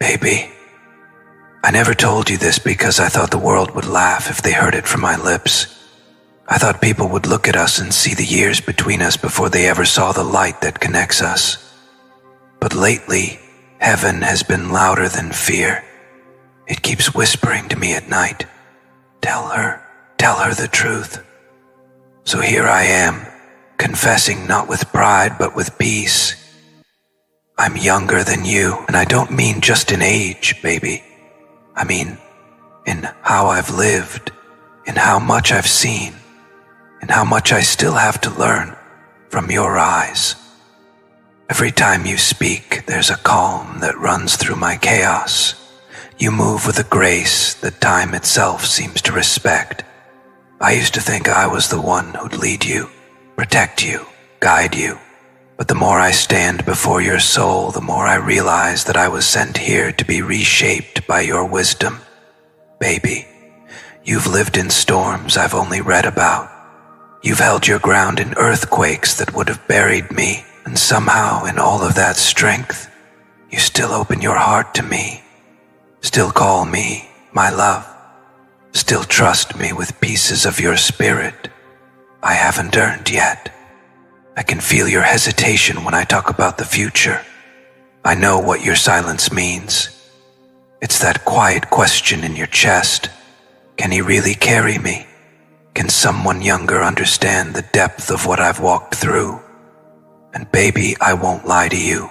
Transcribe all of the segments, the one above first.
Baby, I never told you this because I thought the world would laugh if they heard it from my lips. I thought people would look at us and see the years between us before they ever saw the light that connects us. But lately, heaven has been louder than fear. It keeps whispering to me at night, tell her the truth. So here I am, confessing not with pride but with peace. I'm younger than you, and I don't mean just in age, baby. I mean in how I've lived, in how much I've seen, in how much I still have to learn from your eyes. Every time you speak, there's a calm that runs through my chaos. You move with a grace that time itself seems to respect. I used to think I was the one who'd lead you, protect you, guide you. But the more I stand before your soul, the more I realize that I was sent here to be reshaped by your wisdom. Baby, you've lived in storms I've only read about. You've held your ground in earthquakes that would have buried me, and somehow in all of that strength, you still open your heart to me, still call me my love, still trust me with pieces of your spirit I haven't earned yet. I can feel your hesitation when I talk about the future. I know what your silence means. It's that quiet question in your chest. Can he really carry me? Can someone younger understand the depth of what I've walked through? And baby, I won't lie to you.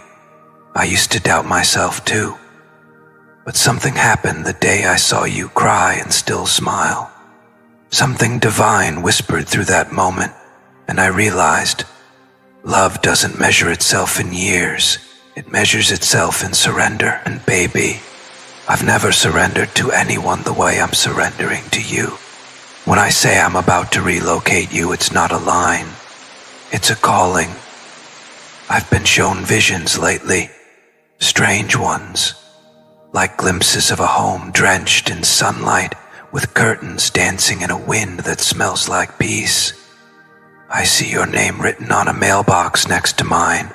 I used to doubt myself too. But something happened the day I saw you cry and still smile. Something divine whispered through that moment, and I realized love doesn't measure itself in years. It measures itself in surrender. And baby, I've never surrendered to anyone the way I'm surrendering to you. When I say I'm about to relocate you, it's not a line. It's a calling. I've been shown visions lately, strange ones, like glimpses of a home drenched in sunlight with curtains dancing in a wind that smells like peace. I see your name written on a mailbox next to mine.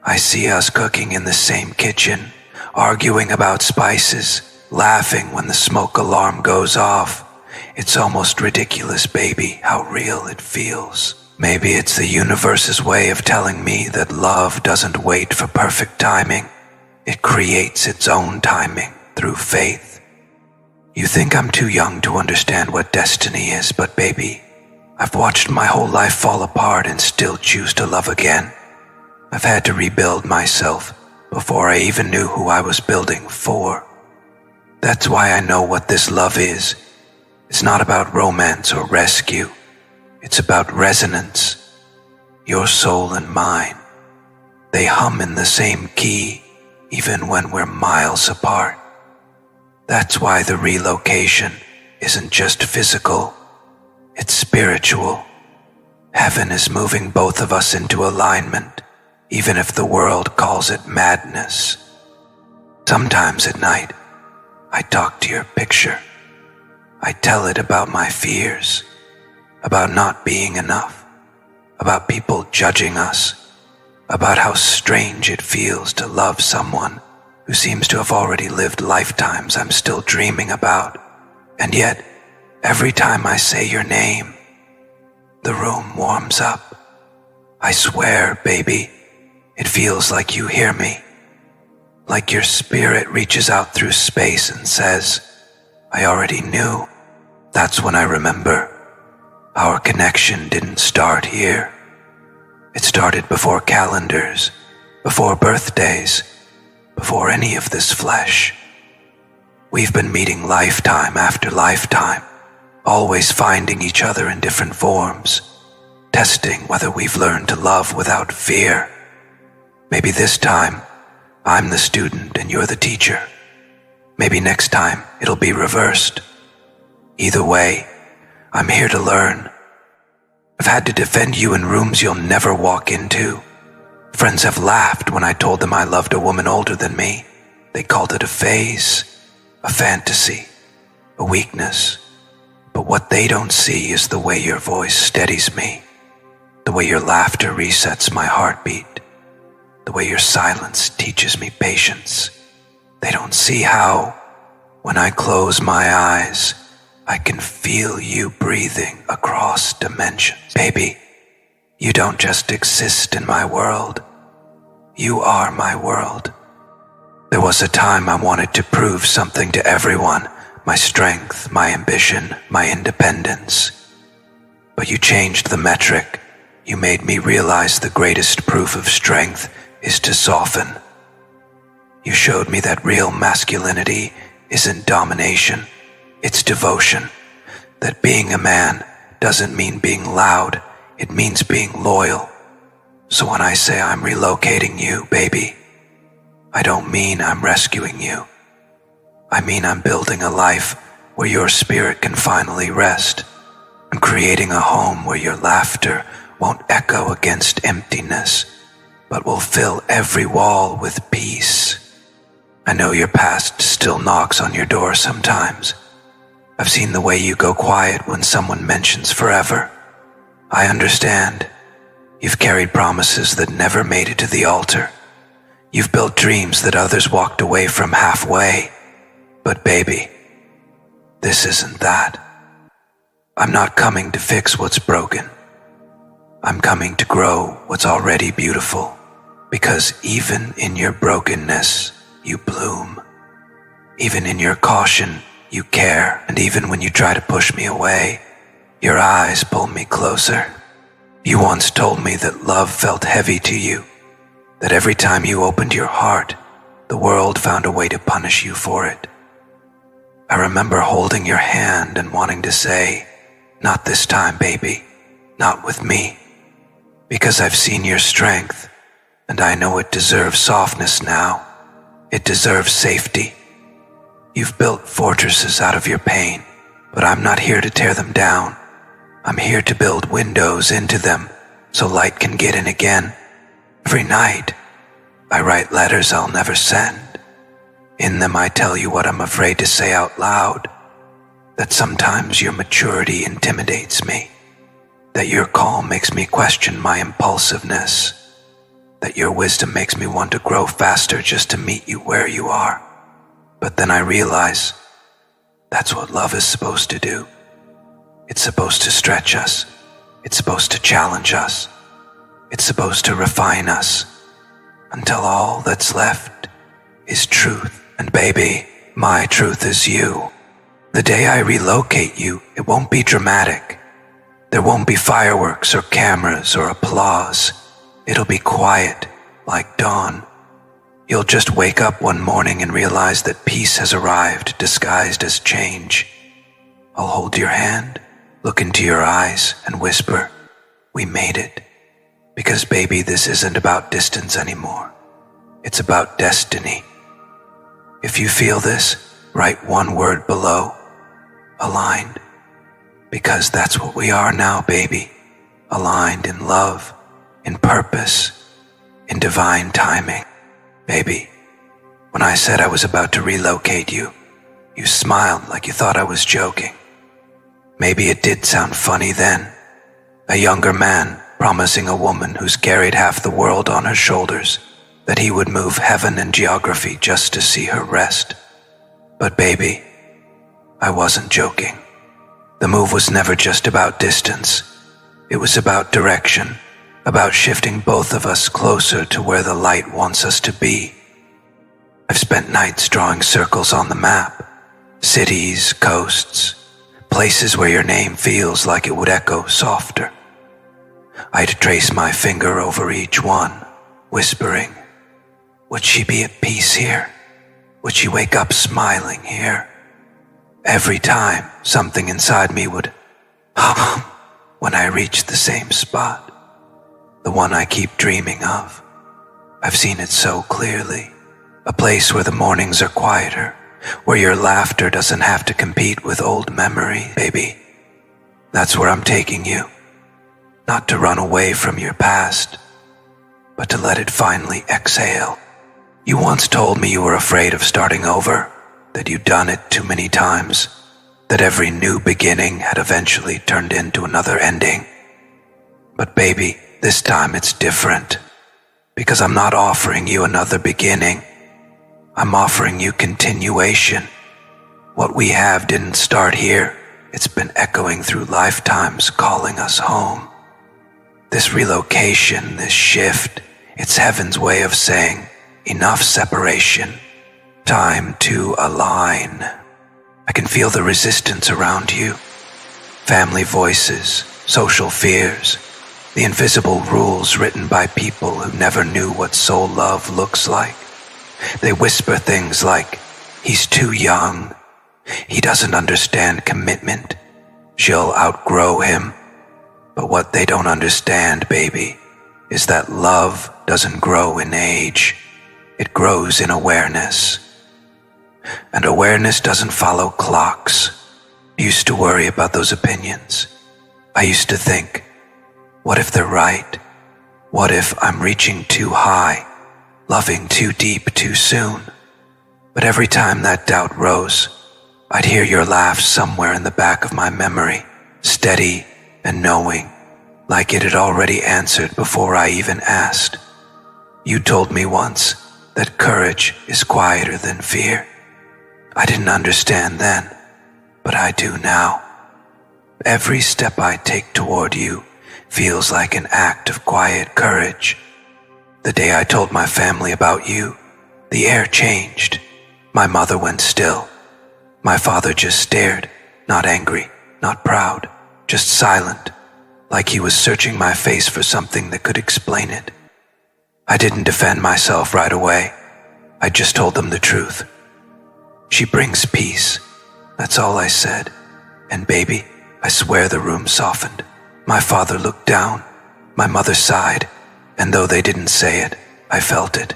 I see us cooking in the same kitchen, arguing about spices, laughing when the smoke alarm goes off. It's almost ridiculous, baby, how real it feels. Maybe it's the universe's way of telling me that love doesn't wait for perfect timing. It creates its own timing through faith. You think I'm too young to understand what destiny is, but baby, I've watched my whole life fall apart and still choose to love again. I've had to rebuild myself before I even knew who I was building for. That's why I know what this love is. It's not about romance or rescue. It's about resonance. Your soul and mine, they hum in the same key, even when we're miles apart. That's why the relocation isn't just physical. It's spiritual. Heaven is moving both of us into alignment, even if the world calls it madness. Sometimes at night, I talk to your picture. I tell it about my fears, about not being enough, about people judging us, about how strange it feels to love someone who seems to have already lived lifetimes I'm still dreaming about. And yet, every time I say your name, the room warms up. I swear, baby, it feels like you hear me, like your spirit reaches out through space and says, I already knew. That's when I remember. Our connection didn't start here. It started before calendars, before birthdays, before any of this flesh. We've been meeting lifetime after lifetime, always finding each other in different forms, testing whether we've learned to love without fear. Maybe this time, I'm the student and you're the teacher. Maybe next time, it'll be reversed. Either way, I'm here to learn. I've had to defend you in rooms you'll never walk into. Friends have laughed when I told them I loved a woman older than me. They called it a phase, a fantasy, a weakness. But what they don't see is the way your voice steadies me, the way your laughter resets my heartbeat, the way your silence teaches me patience. They don't see how, when I close my eyes, I can feel you breathing across dimensions. Baby, you don't just exist in my world. You are my world. There was a time I wanted to prove something to everyone, my strength, my ambition, my independence. But you changed the metric. You made me realize the greatest proof of strength is to soften. You showed me that real masculinity isn't domination, it's devotion. That being a man doesn't mean being loud, it means being loyal. So when I say I'm relocating you, baby, I don't mean I'm rescuing you. I mean I'm building a life where your spirit can finally rest. I'm creating a home where your laughter won't echo against emptiness, but will fill every wall with peace. I know your past still knocks on your door sometimes. I've seen the way you go quiet when someone mentions forever. I understand. You've carried promises that never made it to the altar. You've built dreams that others walked away from halfway. But baby, this isn't that. I'm not coming to fix what's broken. I'm coming to grow what's already beautiful. Because even in your brokenness, you bloom. Even in your caution, you care. And even when you try to push me away, your eyes pull me closer. You once told me that love felt heavy to you, that every time you opened your heart, the world found a way to punish you for it. I remember holding your hand and wanting to say, not this time, baby, not with me, because I've seen your strength, and I know it deserves softness now. It deserves safety. You've built fortresses out of your pain, but I'm not here to tear them down. I'm here to build windows into them so light can get in again. Every night, I write letters I'll never send. In them I tell you what I'm afraid to say out loud, that sometimes your maturity intimidates me, that your calm makes me question my impulsiveness, that your wisdom makes me want to grow faster just to meet you where you are. But then I realize that's what love is supposed to do. It's supposed to stretch us. It's supposed to challenge us. It's supposed to refine us until all that's left is truth. And baby, my truth is you. The day I relocate you, it won't be dramatic. There won't be fireworks or cameras or applause. It'll be quiet, like dawn. You'll just wake up one morning and realize that peace has arrived, disguised as change. I'll hold your hand, look into your eyes, and whisper, we made it. Because baby, this isn't about distance anymore. It's about destiny. If you feel this, write one word below, aligned. Because that's what we are now, baby. Aligned in love, in purpose, in divine timing. Baby, when I said I was about to relocate you, you smiled like you thought I was joking. Maybe it did sound funny then. A younger man promising a woman who's carried half the world on her shoulders that he would move heaven and geography just to see her rest. But baby, I wasn't joking. The move was never just about distance. It was about direction, about shifting both of us closer to where the light wants us to be. I've spent nights drawing circles on the map, cities, coasts, places where your name feels like it would echo softer. I'd trace my finger over each one, whispering, would she be at peace here? Would she wake up smiling here? Every time, something inside me would hum when I reached the same spot, the one I keep dreaming of. I've seen it so clearly, a place where the mornings are quieter, where your laughter doesn't have to compete with old memory, baby. That's where I'm taking you. Not to run away from your past, but to let it finally exhale. You once told me you were afraid of starting over, that you'd done it too many times, that every new beginning had eventually turned into another ending. But baby, this time it's different, because I'm not offering you another beginning. I'm offering you continuation. What we have didn't start here. It's been echoing through lifetimes, calling us home. This relocation, this shift, it's heaven's way of saying, enough separation. Time to align. I can feel the resistance around you. Family voices, social fears, the invisible rules written by people who never knew what soul love looks like. They whisper things like, he's too young. He doesn't understand commitment. She'll outgrow him. But what they don't understand, baby, is that love doesn't grow in age. It grows in awareness. And awareness doesn't follow clocks. I used to worry about those opinions. I used to think, what if they're right? What if I'm reaching too high, loving too deep too soon? But every time that doubt rose, I'd hear your laugh somewhere in the back of my memory, steady and knowing, like it had already answered before I even asked. You told me once that courage is quieter than fear. I didn't understand then, but I do now. Every step I take toward you feels like an act of quiet courage. The day I told my family about you, the air changed. My mother went still. My father just stared, not angry, not proud, just silent, like he was searching my face for something that could explain it. I didn't defend myself right away. I just told them the truth. She brings peace. That's all I said. And baby, I swear the room softened. My father looked down. My mother sighed. And though they didn't say it, I felt it.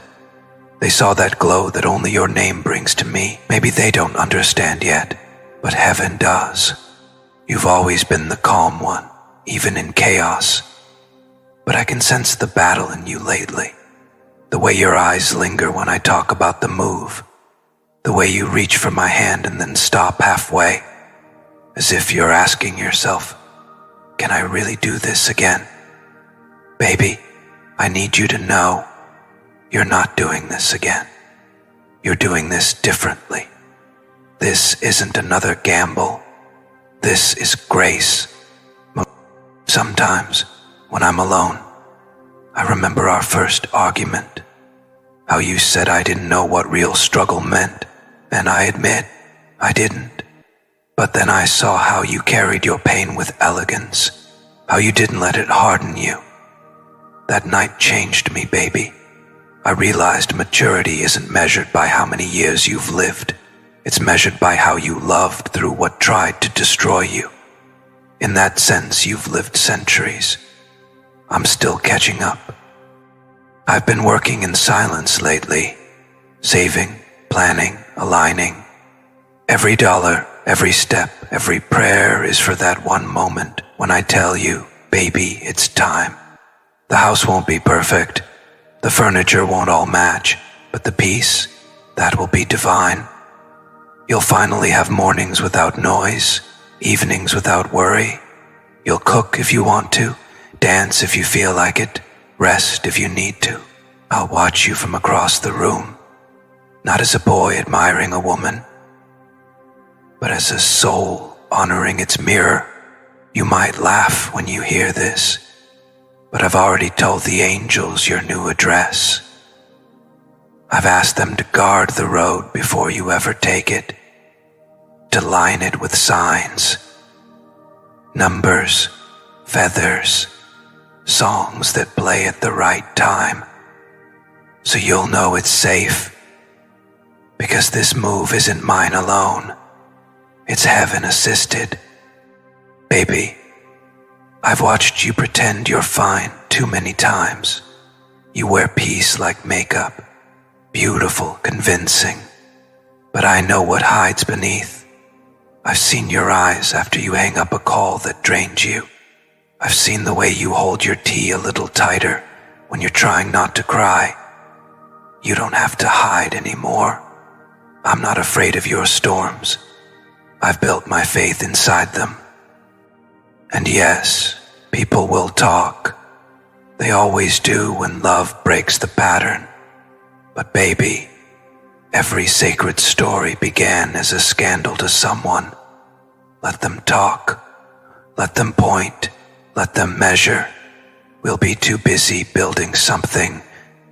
They saw that glow that only your name brings to me. Maybe they don't understand yet, but heaven does. You've always been the calm one, even in chaos. But I can sense the battle in you lately. The way your eyes linger when I talk about the move. The way you reach for my hand and then stop halfway. As if you're asking yourself, can I really do this again? Baby, I need you to know you're not doing this again. You're doing this differently. This isn't another gamble. This is grace. Sometimes, when I'm alone, I remember our first argument. How you said I didn't know what real struggle meant, and I admit I didn't. But then I saw how you carried your pain with elegance, how you didn't let it harden you. That night changed me, baby. I realized maturity isn't measured by how many years you've lived. It's measured by how you loved through what tried to destroy you. In that sense, you've lived centuries. I'm still catching up. I've been working in silence lately, saving, planning, aligning. Every dollar, every step, every prayer is for that one moment when I tell you, baby, it's time. The house won't be perfect. The furniture won't all match, but the peace, that will be divine. You'll finally have mornings without noise, evenings without worry. You'll cook if you want to, dance if you feel like it, rest if you need to. I'll watch you from across the room, not as a boy admiring a woman, but as a soul honoring its mirror. You might laugh when you hear this, but I've already told the angels your new address. I've asked them to guard the road before you ever take it, to line it with signs, numbers, feathers, songs that play at the right time, so you'll know it's safe, because this move isn't mine alone. It's heaven assisted. Baby, I've watched you pretend you're fine too many times. You wear peace like makeup, beautiful, convincing. But I know what hides beneath. I've seen your eyes after you hang up a call that drained you. I've seen the way you hold your tea a little tighter when you're trying not to cry. You don't have to hide anymore. I'm not afraid of your storms. I've built my faith inside them. And yes, people will talk. They always do when love breaks the pattern. But baby, Every sacred story began as a scandal to someone. Let them talk. Let them point. Let them measure. We'll be too busy building something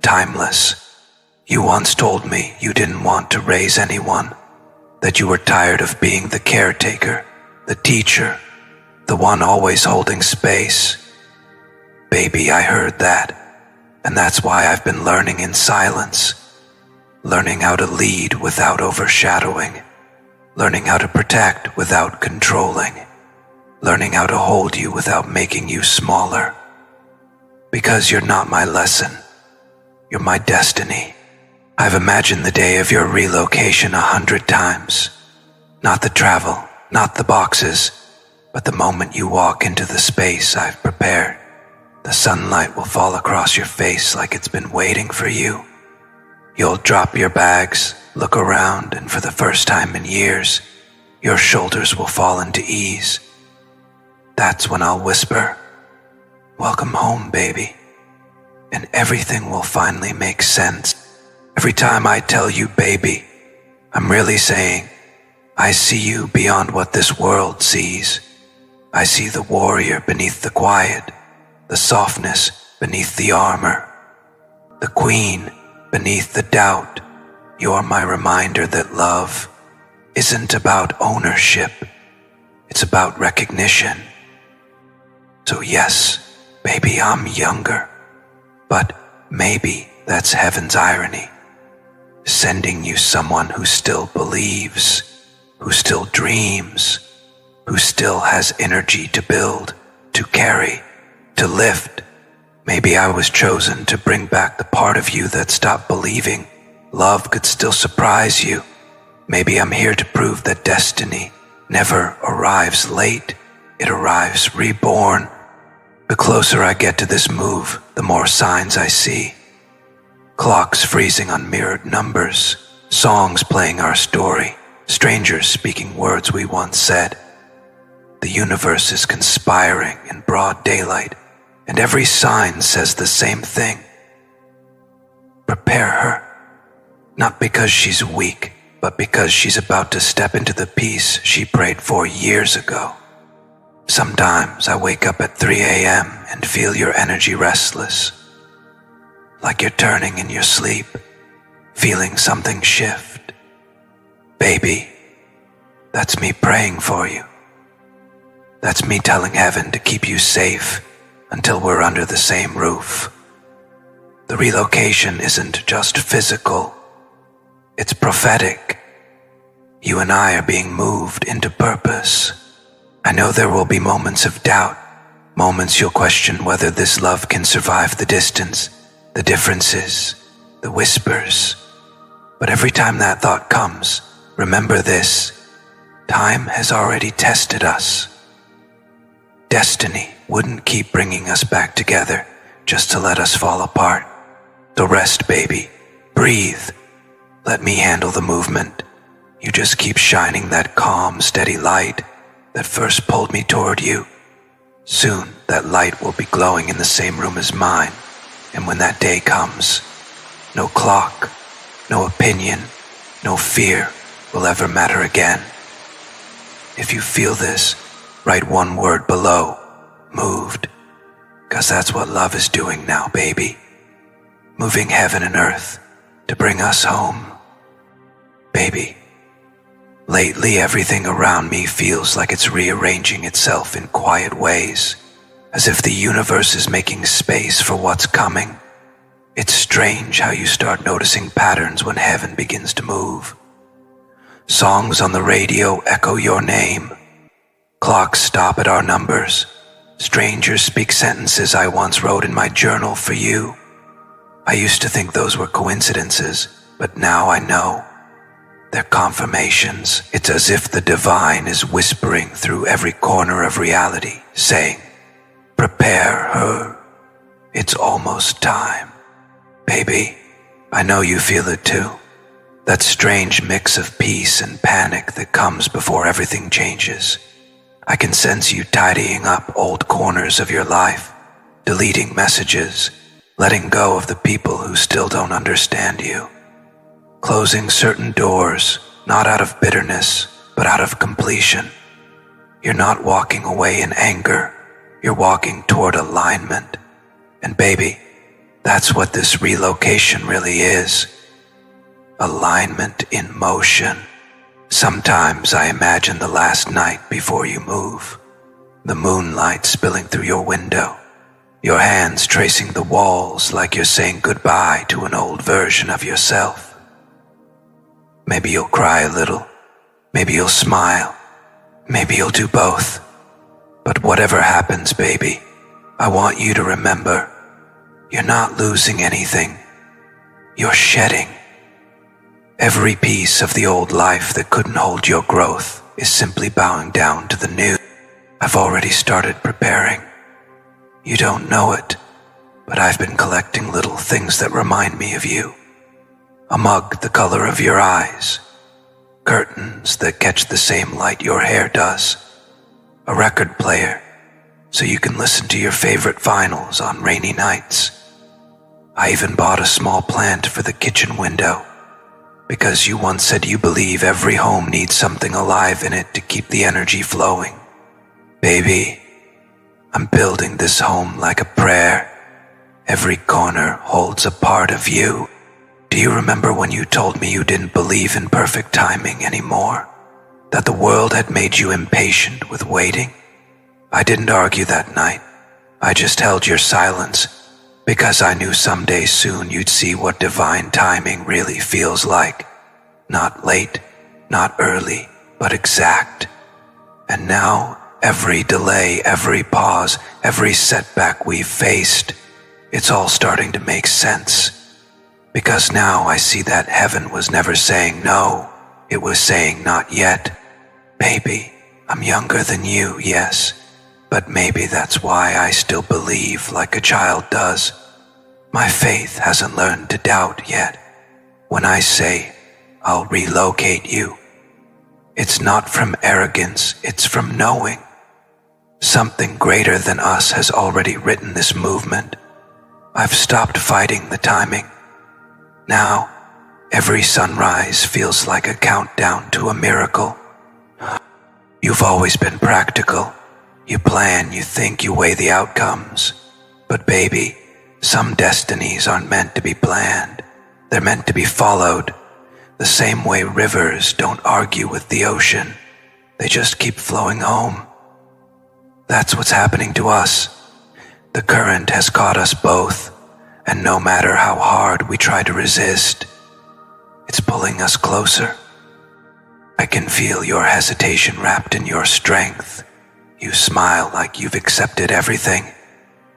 timeless. You once told me you didn't want to raise anyone, that you were tired of being the caretaker, the teacher, the one always holding space. Baby, I heard that, and that's why I've been learning in silence, learning how to lead without overshadowing, learning how to protect without controlling, learning how to hold you without making you smaller. Because you're not my lesson, you're my destiny. I've imagined the day of your relocation 100 times. Not the travel, not the boxes, but the moment you walk into the space I've prepared. The sunlight will fall across your face like it's been waiting for you. You'll drop your bags, look around, and for the first time in years, your shoulders will fall into ease. That's when I'll whisper, "Welcome home, baby." And everything will finally make sense. Every time I tell you, baby, I'm really saying, I see you beyond what this world sees. I see the warrior beneath the quiet, the softness beneath the armor, the queen beneath the doubt. You're my reminder that love isn't about ownership. It's about recognition. So yes, baby, I'm younger, but maybe that's heaven's irony. Sending you someone who still believes, who still dreams, who still has energy to build, to carry, to lift. Maybe I was chosen to bring back the part of you that stopped believing love could still surprise you. Maybe I'm here to prove that destiny never arrives late. It arrives reborn. The closer I get to this move, the more signs I see. Clocks freezing on mirrored numbers, songs playing our story, strangers speaking words we once said. The universe is conspiring in broad daylight, and every sign says the same thing. Prepare her, not because she's weak, but because she's about to step into the peace she prayed for years ago. Sometimes I wake up at 3 a.m. and feel your energy restless, like you're turning in your sleep, feeling something shift. Baby, that's me praying for you. That's me telling heaven to keep you safe until we're under the same roof. The relocation isn't just physical, it's prophetic. You and I are being moved into purpose. I know there will be moments of doubt, moments you'll question whether this love can survive the distance, the differences, the whispers. But every time that thought comes, remember this: time has already tested us. Destiny wouldn't keep bringing us back together just to let us fall apart. So rest, baby. Breathe. Let me handle the movement. You just keep shining that calm, steady light that first pulled me toward you. Soon, that light will be glowing in the same room as mine. And when that day comes, no clock, no opinion, no fear will ever matter again. If you feel this, write one word below: moved. 'Cause that's what love is doing now, baby. Moving heaven and earth to bring us home. Baby, lately everything around me feels like it's rearranging itself in quiet ways, as if the universe is making space for what's coming. It's strange how you start noticing patterns when heaven begins to move. Songs on the radio echo your name. Clocks stop at our numbers. Strangers speak sentences I once wrote in my journal for you. I used to think those were coincidences, but now I know. They're confirmations. It's as if the divine is whispering through every corner of reality, saying, prepare her. It's almost time. Baby, I know you feel it too. That strange mix of peace and panic that comes before everything changes. I can sense you tidying up old corners of your life, deleting messages, letting go of the people who still don't understand you. closing certain doors, not out of bitterness, but out of completion. You're not walking away in anger, you're walking toward alignment. And baby, that's what this relocation really is. Alignment in motion. Sometimes I imagine the last night before you move, the moonlight spilling through your window, your hands tracing the walls like you're saying goodbye to an old version of yourself. Maybe you'll cry a little, maybe you'll smile, maybe you'll do both. But whatever happens, baby, I want you to remember, you're not losing anything. You're shedding. Every piece of the old life that couldn't hold your growth is simply bowing down to the new. I've already started preparing. You don't know it, but I've been collecting little things that remind me of you. A mug the color of your eyes, curtains that catch the same light your hair does, a record player so you can listen to your favorite vinyls on rainy nights. I even bought a small plant for the kitchen window, because you once said you believe every home needs something alive in it to keep the energy flowing. Baby, I'm building this home like a prayer. Every corner holds a part of you. Do you remember when you told me you didn't believe in perfect timing anymore? That the world had made you impatient with waiting? I didn't argue that night. I just held your silence, because I knew someday soon you'd see what divine timing really feels like. Not late, not early, but exact. And now, every delay, every pause, every setback we've faced, it's all starting to make sense. Because now I see that heaven was never saying no, it was saying not yet. Baby, I'm younger than you, yes, but maybe that's why I still believe like a child does. My faith hasn't learned to doubt yet. When I say, I'll relocate you, it's not from arrogance, it's from knowing. Something greater than us has already written this movement. I've stopped fighting the timing. Now, every sunrise feels like a countdown to a miracle. You've always been practical. You plan, you think, you weigh the outcomes. But baby, some destinies aren't meant to be planned. They're meant to be followed. The same way rivers don't argue with the ocean. They just keep flowing home. That's what's happening to us. The current has caught us both, and no matter how hard we try to resist, it's pulling us closer. I can feel your hesitation wrapped in your strength. You smile like you've accepted everything,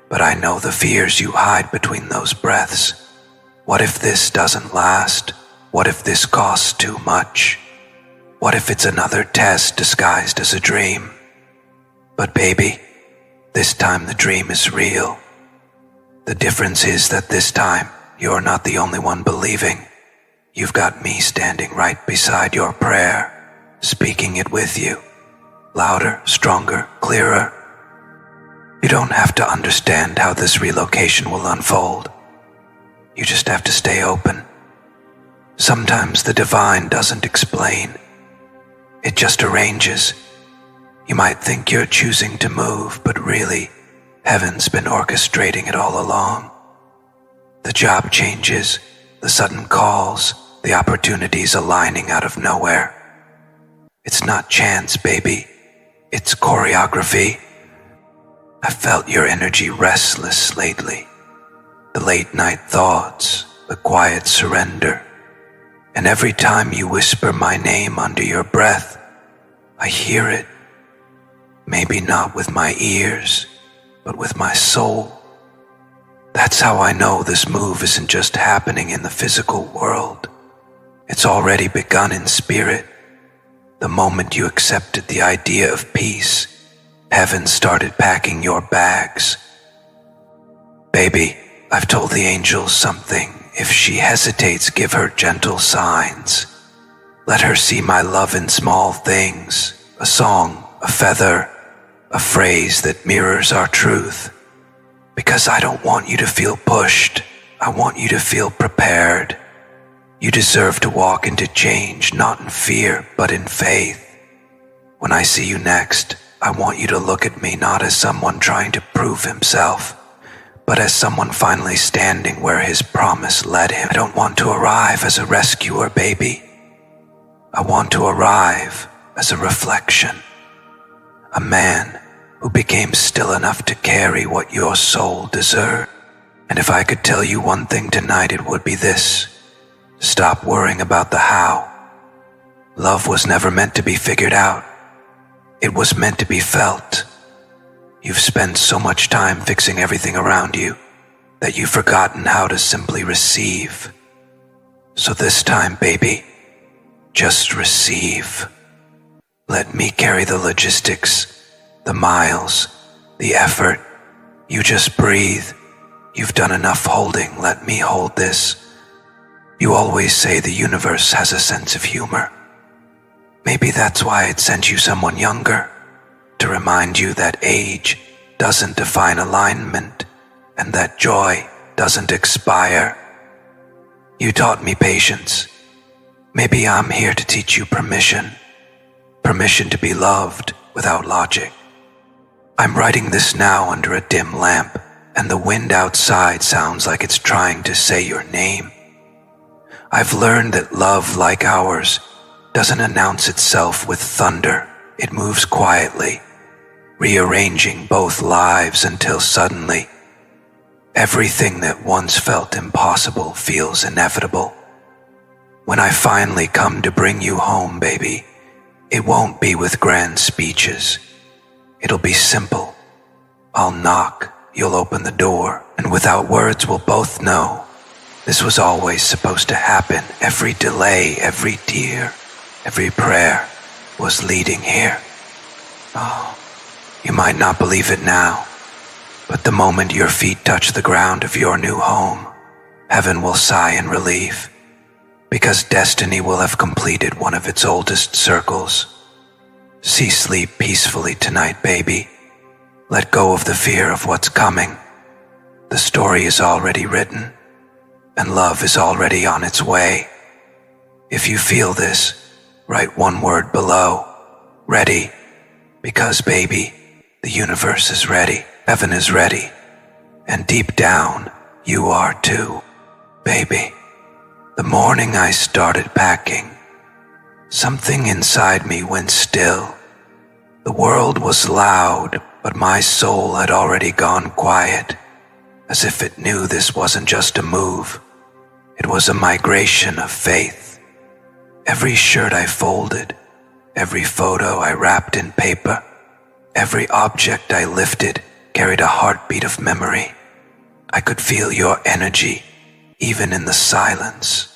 but I know the fears you hide between those breaths. What if this doesn't last? What if this costs too much? What if it's another test disguised as a dream? But baby, this time the dream is real. The difference is that this time, you're not the only one believing. You've got me standing right beside your prayer, speaking it with you. Louder, stronger, clearer. You don't have to understand how this relocation will unfold. You just have to stay open. Sometimes the divine doesn't explain. It just arranges. You might think you're choosing to move, but really, heaven's been orchestrating it all along. The job changes, the sudden calls, the opportunities aligning out of nowhere. It's not chance, baby. It's choreography. I felt your energy restless lately. The late night thoughts, the quiet surrender. And every time you whisper my name under your breath, I hear it. Maybe not with my ears, but with my soul. That's how I know this move isn't just happening in the physical world. It's already begun in spirit. The moment you accepted the idea of peace, heaven started packing your bags. Baby, I've told the angels something. If she hesitates, give her gentle signs. Let her see my love in small things, a song, a feather, a phrase that mirrors our truth. Because I don't want you to feel pushed. I want you to feel prepared. You deserve to walk into change, not in fear, but in faith. When I see you next, I want you to look at me not as someone trying to prove himself, but as someone finally standing where his promise led him. I don't want to arrive as a rescuer, baby. I want to arrive as a reflection. A man who became still enough to carry what your soul deserved. And if I could tell you one thing tonight, it would be this. Stop worrying about the how. Love was never meant to be figured out. It was meant to be felt. You've spent so much time fixing everything around you that you've forgotten how to simply receive. So this time, baby, just receive. Let me carry the logistics, the miles, the effort. You just breathe. You've done enough holding. Let me hold this. You always say the universe has a sense of humor. Maybe that's why it sent you someone younger, to remind you that age doesn't define alignment and that joy doesn't expire. You taught me patience. Maybe I'm here to teach you permission. Permission to be loved without logic. I'm writing this now under a dim lamp, and the wind outside sounds like it's trying to say your name. I've learned that love like ours doesn't announce itself with thunder. It moves quietly, rearranging both lives until suddenly, everything that once felt impossible feels inevitable. When I finally come to bring you home, baby, it won't be with grand speeches. It'll be simple. I'll knock, you'll open the door, and without words we'll both know this was always supposed to happen. Every delay, every tear, every prayer was leading here. Oh, you might not believe it now, but the moment your feet touch the ground of your new home, heaven will sigh in relief, because destiny will have completed one of its oldest circles. See sleep peacefully tonight, baby. Let go of the fear of what's coming. The story is already written, and love is already on its way. If you feel this, write one word below. Ready. Because, baby, the universe is ready. Heaven is ready. And deep down, you are too, baby. The morning I started packing, something inside me went still. The world was loud, but my soul had already gone quiet, as if it knew this wasn't just a move. It was a migration of faith. Every shirt I folded, every photo I wrapped in paper, every object I lifted carried a heartbeat of memory. I could feel your energy, even in the silence,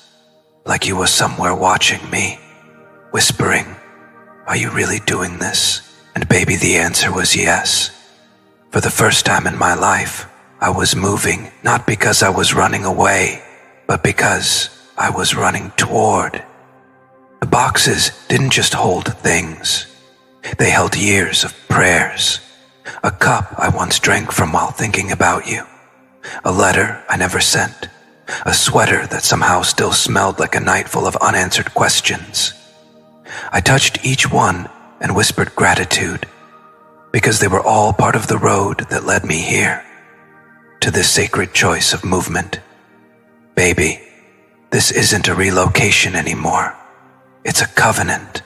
like you were somewhere watching me, whispering, "Are you really doing this?" And baby, the answer was yes. For the first time in my life, I was moving, not because I was running away, but because I was running toward. The boxes didn't just hold things. They held years of prayers. A cup I once drank from while thinking about you. A letter I never sent. A sweater that somehow still smelled like a night full of unanswered questions. I touched each one and whispered gratitude, because they were all part of the road that led me here, to this sacred choice of movement. Baby, this isn't a relocation anymore. It's a covenant.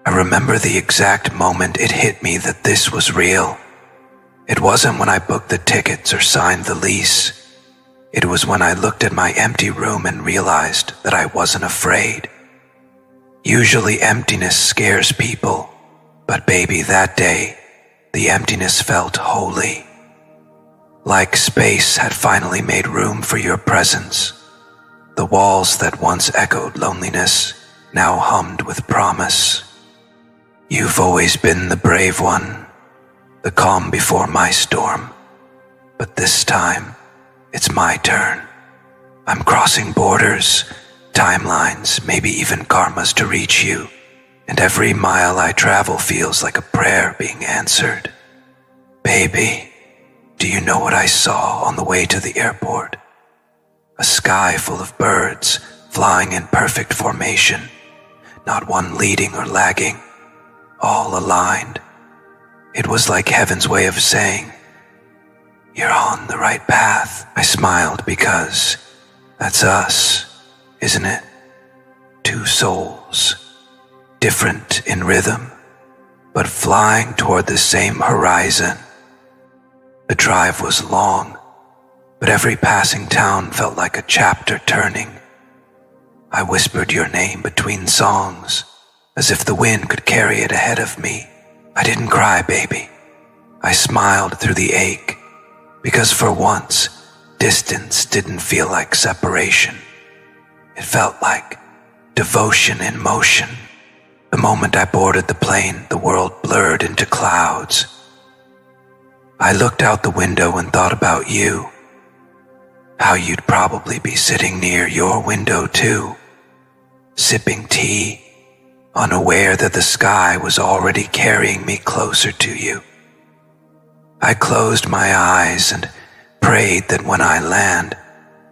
I remember the exact moment it hit me that this was real. It wasn't when I booked the tickets or signed the lease. It was when I looked at my empty room and realized that I wasn't afraid. Usually emptiness scares people, but baby, that day, the emptiness felt holy. Like space had finally made room for your presence. The walls that once echoed loneliness now hummed with promise. You've always been the brave one, the calm before my storm. But this time, it's my turn. I'm crossing borders, timelines, maybe even karmas to reach you. And every mile I travel feels like a prayer being answered. Baby, do you know what I saw on the way to the airport? A sky full of birds flying in perfect formation, not one leading or lagging, all aligned. It was like heaven's way of saying, "You're on the right path." I smiled because that's us, isn't it? Two souls, different in rhythm, but flying toward the same horizon. The drive was long, but every passing town felt like a chapter turning. I whispered your name between songs, as if the wind could carry it ahead of me. I didn't cry, baby. I smiled through the ache, because for once, distance didn't feel like separation. It felt like devotion in motion. The moment I boarded the plane, the world blurred into clouds. I looked out the window and thought about you, how you'd probably be sitting near your window too, sipping tea, unaware that the sky was already carrying me closer to you. I closed my eyes and prayed that when I land,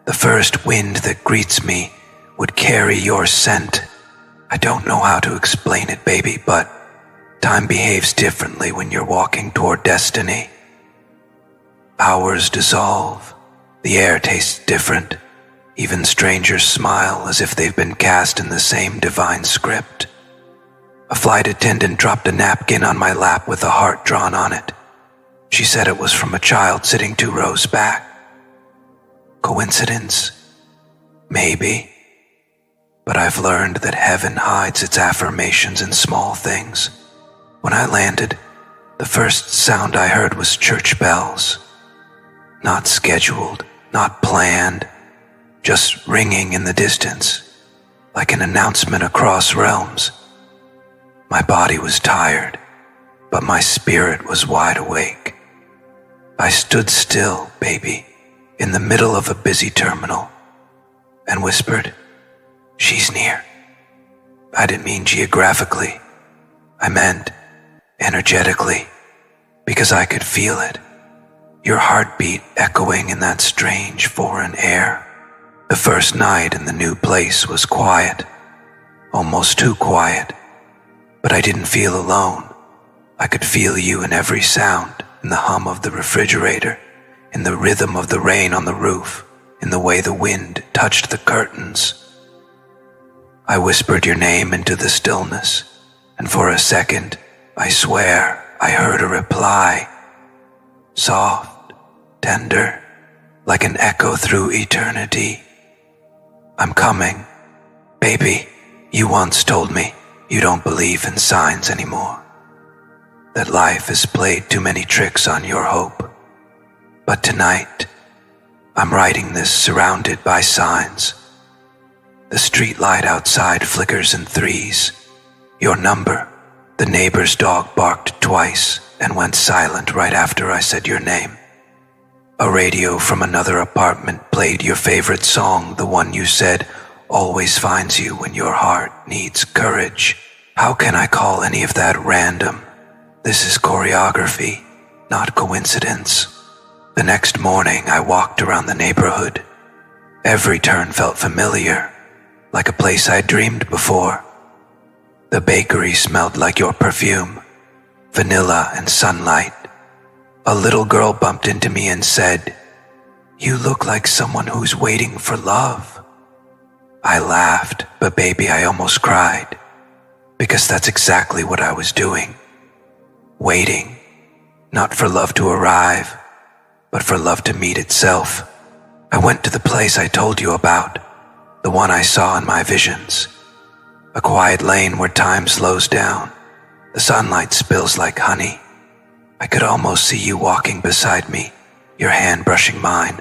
the first wind that greets me would carry your scent. I don't know how to explain it, baby, but time behaves differently when you're walking toward destiny. Hours dissolve, the air tastes different. Even strangers smile as if they've been cast in the same divine script. A flight attendant dropped a napkin on my lap with a heart drawn on it. She said it was from a child sitting 2 rows back. Coincidence? Maybe. But I've learned that heaven hides its affirmations in small things. When I landed, the first sound I heard was church bells. Not scheduled, not planned, just ringing in the distance, like an announcement across realms. My body was tired, but my spirit was wide awake. I stood still, baby, in the middle of a busy terminal, and whispered, "She's near." I didn't mean geographically. I meant energetically, because I could feel it. Your heartbeat echoing in that strange foreign air. The first night in the new place was quiet, almost too quiet, but I didn't feel alone. I could feel you in every sound, in the hum of the refrigerator, in the rhythm of the rain on the roof, in the way the wind touched the curtains. I whispered your name into the stillness, and for a second, I swear, I heard a reply. Soft, tender, like an echo through eternity. I'm coming. Baby, you once told me you don't believe in signs anymore, that life has played too many tricks on your hope. But tonight, I'm writing this surrounded by signs. The street light outside flickers in 3s. Your number, the neighbor's dog barked twice and went silent right after I said your name. A radio from another apartment played your favorite song, the one you said always finds you when your heart needs courage. How can I call any of that random? This is choreography, not coincidence. The next morning, I walked around the neighborhood. Every turn felt familiar, like a place I'd dreamed before. The bakery smelled like your perfume, vanilla and sunlight. A little girl bumped into me and said, "You look like someone who's waiting for love." I laughed, but baby, I almost cried, because that's exactly what I was doing. Waiting, not for love to arrive, but for love to meet itself. I went to the place I told you about, the one I saw in my visions. A quiet lane where time slows down. The sunlight spills like honey. I could almost see you walking beside me, your hand brushing mine,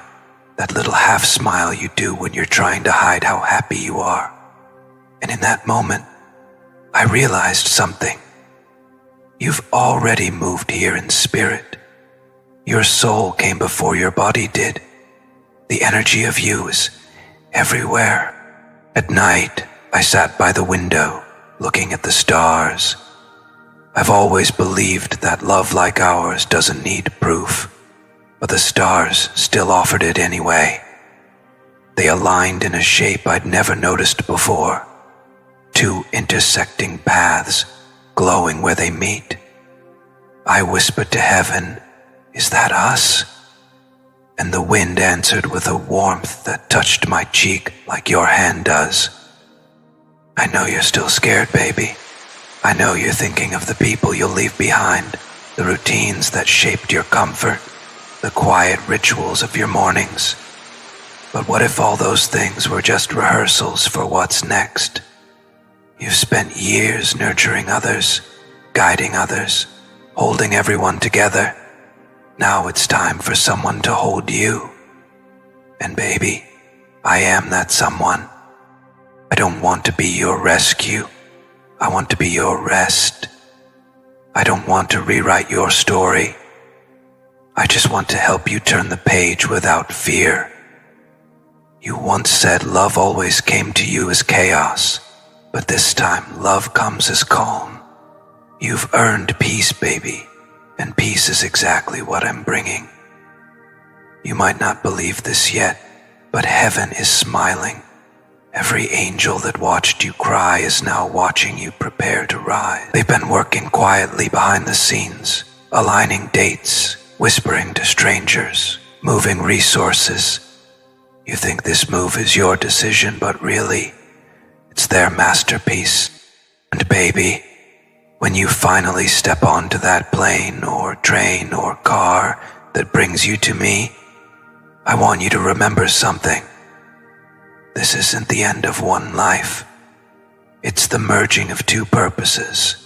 that little half smile you do when you're trying to hide how happy you are. And in that moment, I realized something. You've already moved here in spirit. Your soul came before your body did. The energy of you is everywhere. At night, I sat by the window, looking at the stars. I've always believed that love like ours doesn't need proof, but the stars still offered it anyway. They aligned in a shape I'd never noticed before. Two intersecting paths, glowing where they meet. I whispered to heaven, "Is that us?" And the wind answered with a warmth that touched my cheek like your hand does. I know you're still scared, baby. I know you're thinking of the people you'll leave behind, the routines that shaped your comfort, the quiet rituals of your mornings. But what if all those things were just rehearsals for what's next? You've spent years nurturing others, guiding others, holding everyone together. Now it's time for someone to hold you. And baby, I am that someone. I don't want to be your rescue. I want to be your rest. I don't want to rewrite your story. I just want to help you turn the page without fear. You once said love always came to you as chaos, but this time love comes as calm. You've earned peace, baby, and peace is exactly what I'm bringing. You might not believe this yet, but heaven is smiling. Every angel that watched you cry is now watching you prepare to rise. They've been working quietly behind the scenes, aligning dates, whispering to strangers, moving resources. You think this move is your decision, but really, it's their masterpiece. And baby, when you finally step onto that plane or train or car that brings you to me, I want you to remember something. This isn't the end of one life. It's the merging of two purposes.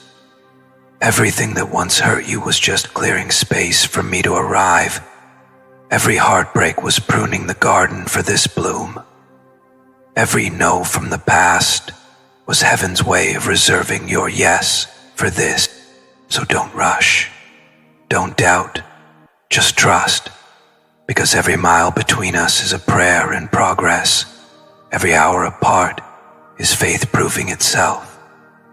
Everything that once hurt you was just clearing space for me to arrive. Every heartbreak was pruning the garden for this bloom. Every no from the past was heaven's way of reserving your yes for this. So don't rush. Don't doubt. Just trust. Because every mile between us is a prayer in progress. Every hour apart is faith proving itself.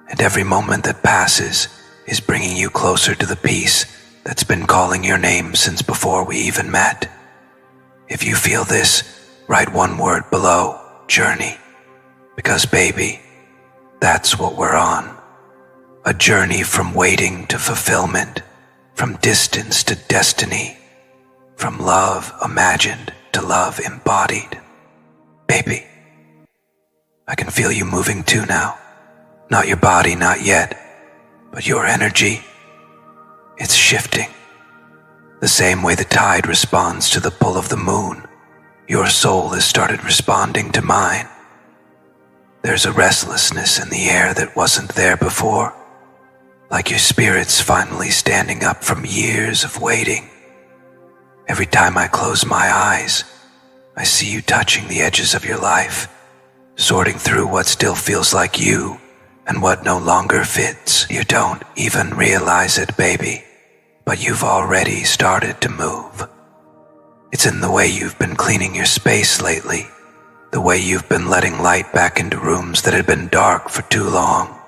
And every moment that passes is bringing you closer to the peace that's been calling your name since before we even met. If you feel this, write one word below, journey. Because baby, that's what we're on. A journey from waiting to fulfillment, from distance to destiny, from love imagined to love embodied. Baby, I can feel you moving too now. Not your body, not yet, but your energy. It's shifting. The same way the tide responds to the pull of the moon, your soul has started responding to mine. There's a restlessness in the air that wasn't there before, like your spirit's finally standing up from years of waiting. Every time I close my eyes, I see you touching the edges of your life, sorting through what still feels like you and what no longer fits. You don't even realize it, baby, but you've already started to move. It's in the way you've been cleaning your space lately, the way you've been letting light back into rooms that had been dark for too long.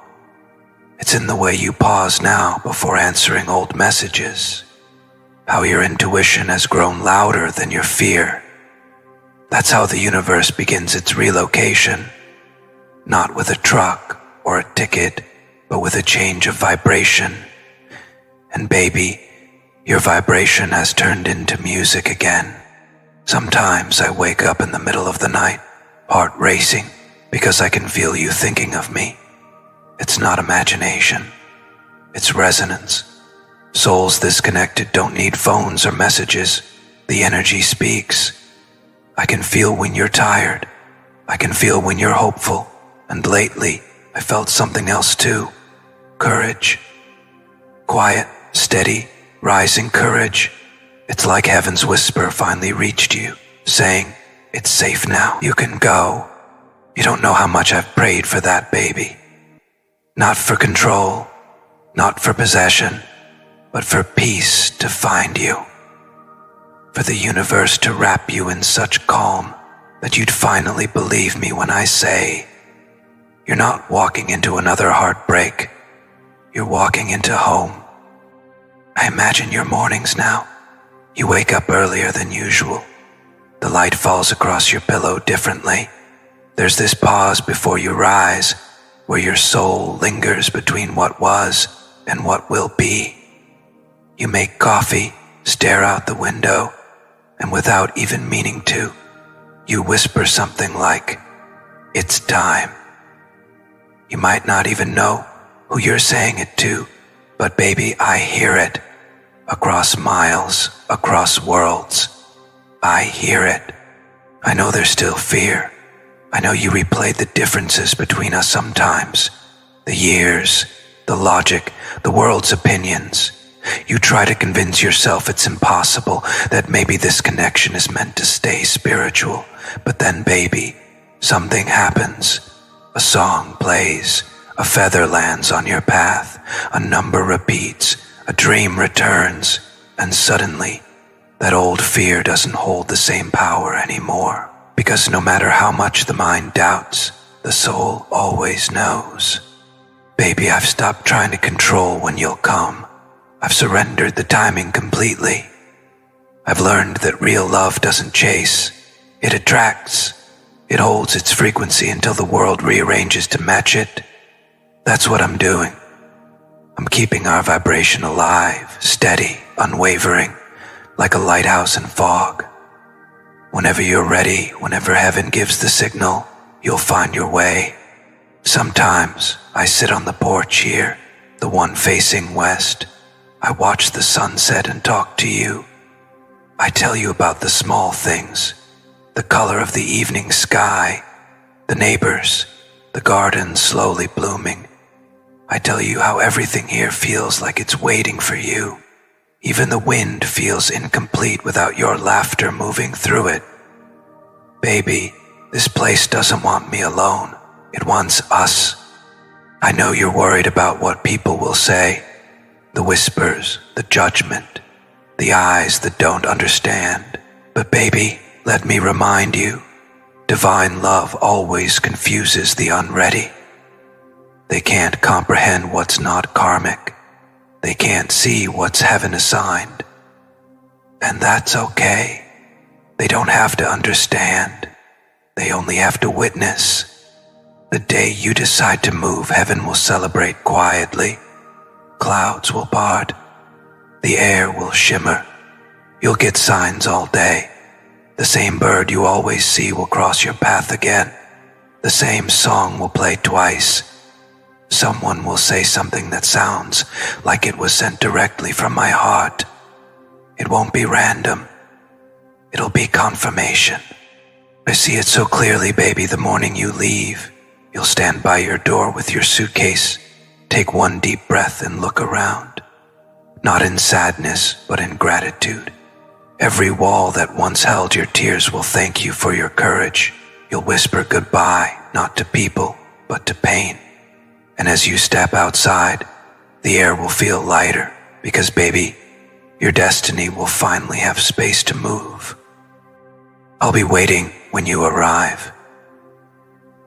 It's in the way you pause now before answering old messages, how your intuition has grown louder than your fear. That's how the universe begins its relocation, not with a truck or a ticket, but with a change of vibration. And baby, your vibration has turned into music again. Sometimes I wake up in the middle of the night, heart racing, because I can feel you thinking of me. It's not imagination, it's resonance. Souls this connected don't need phones or messages. The energy speaks. I can feel when you're tired. I can feel when you're hopeful. And lately, I felt something else too. Courage. Quiet, steady, rising courage. It's like heaven's whisper finally reached you, saying, it's safe now. You can go. You don't know how much I've prayed for that, baby. Not for control, not for possession, but for peace to find you. For the universe to wrap you in such calm that you'd finally believe me when I say, you're not walking into another heartbreak. You're walking into home. I imagine your mornings now. You wake up earlier than usual. The light falls across your pillow differently. There's this pause before you rise, where your soul lingers between what was and what will be. You make coffee, stare out the window, and without even meaning to, you whisper something like, "It's time." You might not even know who you're saying it to, but baby, I hear it. Across miles, across worlds, I hear it. I know there's still fear. I know you replay the differences between us sometimes. The years, the logic, the world's opinions. You try to convince yourself it's impossible, that maybe this connection is meant to stay spiritual. But then, baby, something happens. A song plays, a feather lands on your path, a number repeats, a dream returns, and suddenly, that old fear doesn't hold the same power anymore. Because no matter how much the mind doubts, the soul always knows. Baby, I've stopped trying to control when you'll come. I've surrendered the timing completely. I've learned that real love doesn't chase, it attracts. It holds its frequency until the world rearranges to match it. That's what I'm doing. I'm keeping our vibration alive, steady, unwavering, like a lighthouse in fog. Whenever you're ready, whenever heaven gives the signal, you'll find your way. Sometimes I sit on the porch here, the one facing west. I watch the sunset and talk to you. I tell you about the small things, the color of the evening sky, the neighbors, the garden slowly blooming. I tell you how everything here feels like it's waiting for you. Even the wind feels incomplete without your laughter moving through it. Baby, this place doesn't want me alone. It wants us. I know you're worried about what people will say. The whispers, the judgment, the eyes that don't understand. But baby, let me remind you, divine love always confuses the unready. They can't comprehend what's not karmic. They can't see what's heaven assigned. And that's okay. They don't have to understand. They only have to witness. The day you decide to move, heaven will celebrate quietly. Clouds will part. The air will shimmer. You'll get signs all day. The same bird you always see will cross your path again. The same song will play twice. Someone will say something that sounds like it was sent directly from my heart. It won't be random. It'll be confirmation. I see it so clearly, baby, the morning you leave. You'll stand by your door with your suitcase, take one deep breath and look around. Not in sadness, but in gratitude. Every wall that once held your tears will thank you for your courage. You'll whisper goodbye, not to people, but to pain. And as you step outside, the air will feel lighter because, baby, your destiny will finally have space to move. I'll be waiting when you arrive.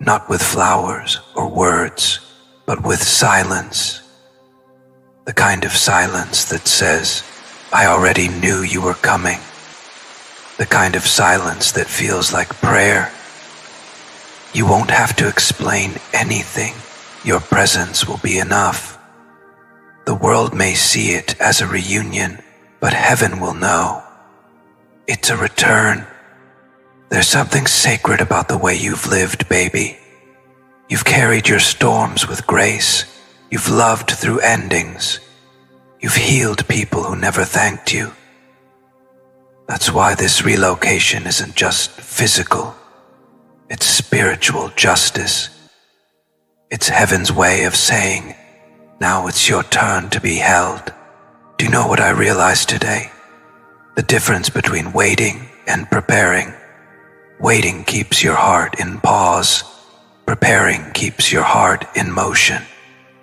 Not with flowers or words, but with silence. The kind of silence that says, I already knew you were coming. The kind of silence that feels like prayer. You won't have to explain anything. Your presence will be enough. The world may see it as a reunion, but heaven will know. It's a return. There's something sacred about the way you've lived, baby. You've carried your storms with grace. You've loved through endings. You've healed people who never thanked you. That's why this relocation isn't just physical. It's spiritual justice. It's heaven's way of saying, now it's your turn to be held. Do you know what I realized today? The difference between waiting and preparing. Waiting keeps your heart in pause. Preparing keeps your heart in motion.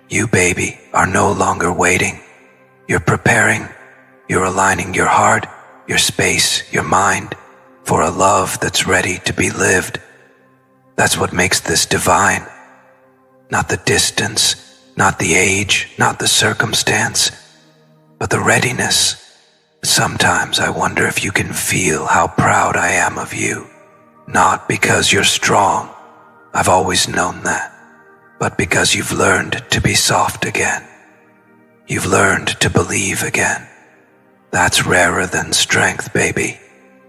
You, baby, are no longer waiting. You're preparing. You're aligning your heart, your space, your mind for a love that's ready to be lived. That's what makes this divine. Not the distance, not the age, not the circumstance, but the readiness. Sometimes I wonder if you can feel how proud I am of you. Not because you're strong, I've always known that, but because you've learned to be soft again. You've learned to believe again. That's rarer than strength, baby.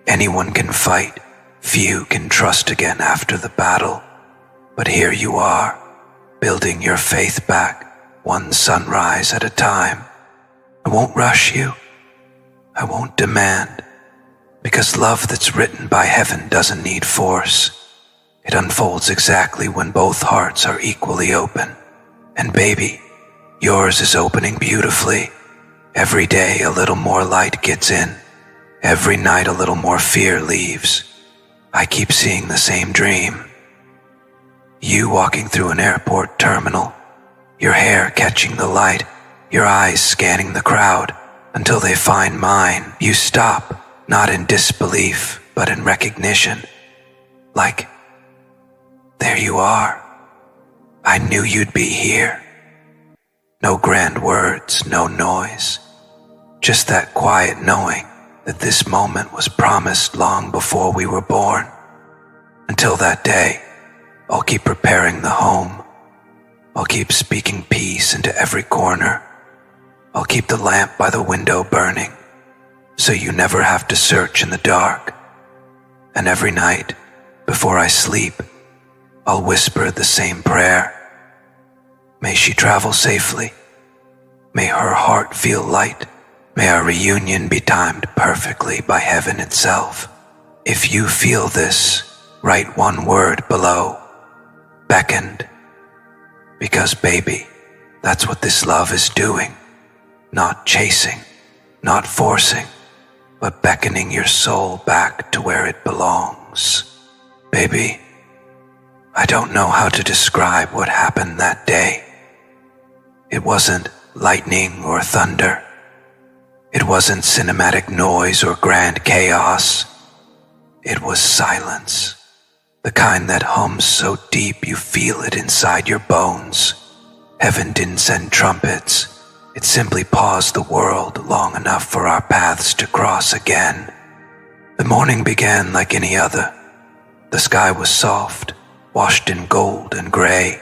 Anyone can fight, few can trust again after the battle. But here you are, building your faith back, one sunrise at a time. I won't rush you. I won't demand, because love that's written by heaven doesn't need force. It unfolds exactly when both hearts are equally open. And baby, yours is opening beautifully. Every day a little more light gets in. Every night a little more fear leaves. I keep seeing the same dream. You walking through an airport terminal, your hair catching the light, your eyes scanning the crowd, until they find mine. You stop, not in disbelief, but in recognition. Like, there you are. I knew you'd be here. No grand words, no noise. Just that quiet knowing that this moment was promised long before we were born. Until that day, I'll keep preparing the home. I'll keep speaking peace into every corner. I'll keep the lamp by the window burning, so you never have to search in the dark. And every night, before I sleep, I'll whisper the same prayer. May she travel safely. May her heart feel light. May our reunion be timed perfectly by heaven itself. If you feel this, write one word below. Beckoned. Because baby, that's what this love is doing. Not chasing, not forcing, but beckoning your soul back to where it belongs. Baby, I don't know how to describe what happened that day. It wasn't lightning or thunder. It wasn't cinematic noise or grand chaos. It was silence. The kind that hums so deep you feel it inside your bones. Heaven didn't send trumpets. It simply paused the world long enough for our paths to cross again. The morning began like any other. The sky was soft, washed in gold and gray.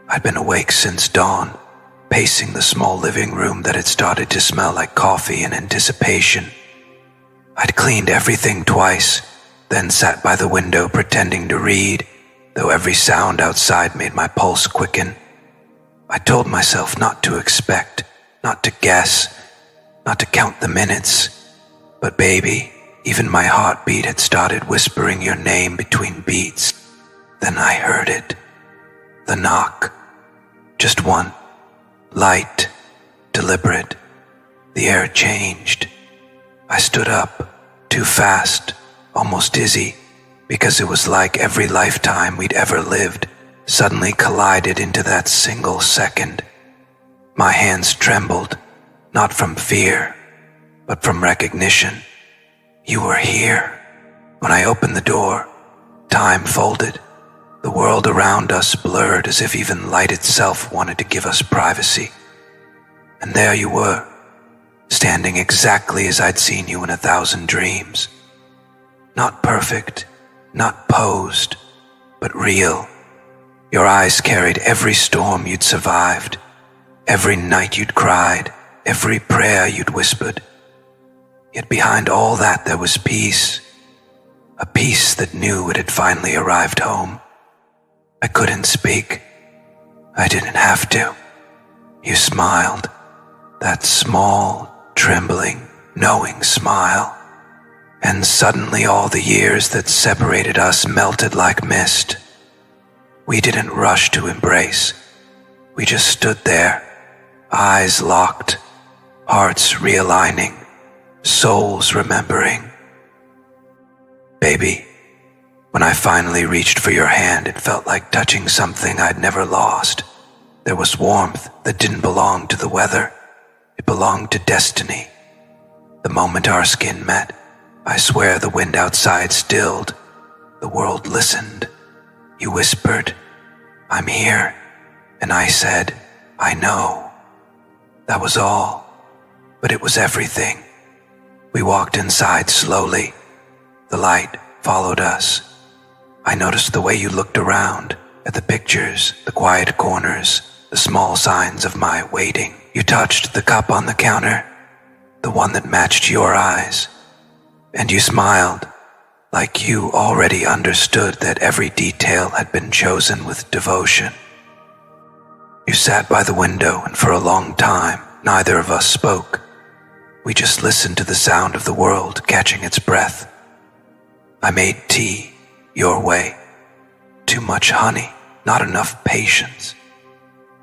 I'd been awake since dawn, pacing the small living room that had started to smell like coffee in anticipation. I'd cleaned everything twice, then sat by the window pretending to read, though every sound outside made my pulse quicken. I told myself not to expect, not to guess, not to count the minutes. But baby, even my heartbeat had started whispering your name between beats. Then I heard it. The knock. Just one. Light. Deliberate. The air changed. I stood up, too fast, almost dizzy, because it was like every lifetime we'd ever lived suddenly collided into that single second. My hands trembled, not from fear, but from recognition. You were here. When I opened the door, time folded. The world around us blurred as if even light itself wanted to give us privacy. And there you were, standing exactly as I'd seen you in 1,000 dreams. Not perfect, not posed, but real. Your eyes carried every storm you'd survived, every night you'd cried, every prayer you'd whispered. Yet behind all that there was peace, a peace that knew it had finally arrived home. I couldn't speak. I didn't have to. You smiled, that small, trembling, knowing smile. And suddenly all the years that separated us melted like mist. We didn't rush to embrace. We just stood there, eyes locked, hearts realigning, souls remembering. Baby, when I finally reached for your hand, it felt like touching something I'd never lost. There was warmth that didn't belong to the weather. It belonged to destiny. The moment our skin met, I swear the wind outside stilled. The world listened. You whispered, "I'm here." And I said, "I know." That was all, but it was everything. We walked inside slowly. The light followed us. I noticed the way you looked around at the pictures, the quiet corners, the small signs of my waiting. You touched the cup on the counter, the one that matched your eyes, and you smiled, like you already understood that every detail had been chosen with devotion. You sat by the window, and for a long time, neither of us spoke. We just listened to the sound of the world catching its breath. I made tea your way. Too much honey, not enough patience.